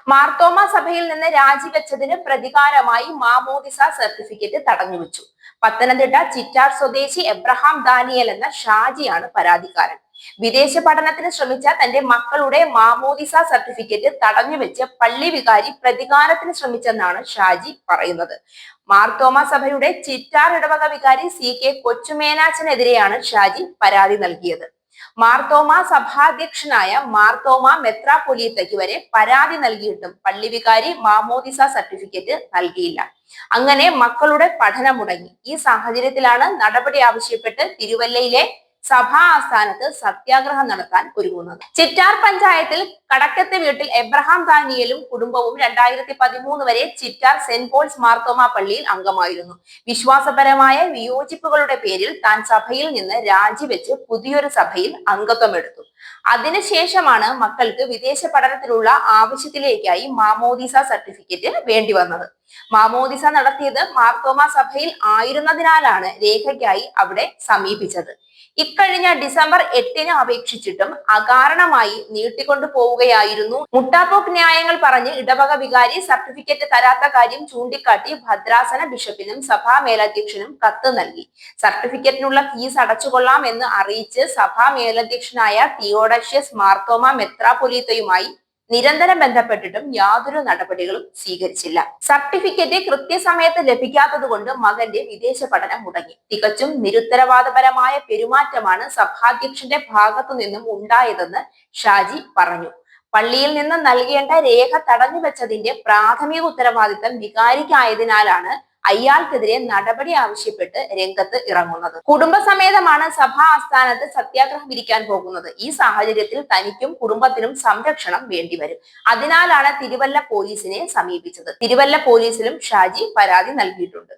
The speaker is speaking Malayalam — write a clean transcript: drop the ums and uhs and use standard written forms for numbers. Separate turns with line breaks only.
മാർത്തോമ സഭയിൽ നിന്ന് രാജിവെച്ചതിന് പ്രതികാരമായി മാമോദിസ സർട്ടിഫിക്കറ്റ് തടഞ്ഞുവെച്ചു. പത്തനംതിട്ട ചിറ്റാർ സ്വദേശി എബ്രഹാം ദാനിയേൽ എന്ന ഷാജിയാണ് പരാതിക്കാരൻ. വിദേശ പഠനത്തിന് ശ്രമിച്ച തന്റെ മക്കളുടെ മാമോദിസ സർട്ടിഫിക്കറ്റ് തടഞ്ഞുവെച്ച് പള്ളി വികാരി പ്രതികാരത്തിന് ശ്രമിച്ചെന്നാണ് ഷാജി പറയുന്നത്. മാർത്തോമ സഭയുടെ ചിറ്റാർ ഇടവക വികാരി CK കൊച്ചുമേനാച്ചനെതിരെയാണ് ഷാജി പരാതി നൽകിയത്. മാർത്തോമ സഭാധ്യക്ഷനായ മാർത്തോമ മെത്രാപ്പൊലീത്തയ്ക്ക് വരെ പരാതി നൽകിയിട്ടും പള്ളി വികാരി മാമോദിസ സർട്ടിഫിക്കറ്റ് നൽകിയില്ല. അങ്ങനെ മക്കളുടെ പഠനം മുടങ്ങി. ഈ സാഹചര്യത്തിലാണ് നടപടി ആവശ്യപ്പെട്ട് തിരുവല്ലയിലെ സഭാ ആസ്ഥാനത്ത് സത്യാഗ്രഹം നടത്താൻ ഒരുങ്ങുന്നത്. ചിറ്റാർ പഞ്ചായത്തിൽ കടക്കത്തെ വീട്ടിൽ എബ്രഹാം ദാനിയേലും കുടുംബവും 2013 വരെ ചിറ്റാർ സെന്റ് പോൾസ് മാർത്തോമ പള്ളിയിൽ അംഗമായിരുന്നു. വിശ്വാസപരമായ വിയോജിപ്പുകളുടെ പേരിൽ താൻ സഭയിൽ നിന്ന് രാജിവെച്ച് പുതിയൊരു സഭയിൽ അംഗത്വമെടുത്തു. അതിനുശേഷമാണ് മക്കൾക്ക് വിദേശ പഠനത്തിലുള്ള ആവശ്യത്തിലേക്കായി മാമോദിസ സർട്ടിഫിക്കറ്റ് വേണ്ടി വന്നത്. മാമോദിസ നടത്തിയത് മാർത്തോമ സഭയിൽ ആയിരുന്നതിനാലാണ് രേഖയ്ക്കായി അവിടെ സമീപിച്ചത്. ഇക്കഴിഞ്ഞ ഡിസംബർ 8-ന് അപേക്ഷിച്ചിട്ടും അകാരണമായി നീട്ടിക്കൊണ്ടു പോവുകയായിരുന്നു. മുട്ടാപ്പോക്ക് ന്യായങ്ങൾ പറഞ്ഞ് ഇടവക വികാരി സർട്ടിഫിക്കറ്റ് തരാത്ത കാര്യം ചൂണ്ടിക്കാട്ടി ഭദ്രാസന ബിഷപ്പിനും സഭാ മേലധ്യക്ഷനും കത്ത് നൽകി. സർട്ടിഫിക്കറ്റിനുള്ള ഫീസ് അടച്ചുകൊള്ളാം എന്ന് അറിയിച്ച് സഭാ മേലധ്യക്ഷനായ തിയോഡഷ്യസ് മാർത്തോമ മെത്രാപ്പൊലീത്തയുമായി നിരന്തരം ബന്ധപ്പെട്ടിട്ടും യാതൊരു നടപടികളും സ്വീകരിച്ചില്ല. സർട്ടിഫിക്കറ്റ് കൃത്യസമയത്ത് ലഭിക്കാത്തത് കൊണ്ട് മകന്റെ വിദേശ പഠനം മുടങ്ങി. തികച്ചും നിരുത്തരവാദപരമായ പെരുമാറ്റമാണ് സഭാധ്യക്ഷന്റെ ഭാഗത്തു നിന്നും ഉണ്ടായതെന്ന് ഷാജി പറഞ്ഞു. പള്ളിയിൽ നിന്ന് നൽകേണ്ട രേഖ തടഞ്ഞുവെച്ചതിന്റെ പ്രാഥമിക ഉത്തരവാദിത്തം വികാരിക്കായതിനാലാണ് അയാൾക്കെതിരെ നടപടി ആവശ്യപ്പെട്ട് രംഗത്ത് ഇറങ്ങുന്നത്. കുടുംബസമേതമാണ് സഭാ ആസ്ഥാനത്ത് സത്യാഗ്രഹം ഇരിക്കാൻ പോകുന്നത്. ഈ സാഹചര്യത്തിൽ തനിക്കും കുടുംബത്തിനും സംരക്ഷണം വേണ്ടിവരും. അതിനാലാണ് തിരുവല്ല പോലീസിനെ സമീപിച്ചത്. തിരുവല്ല പോലീസിലും ഷാജി പരാതി നൽകിയിട്ടുണ്ട്.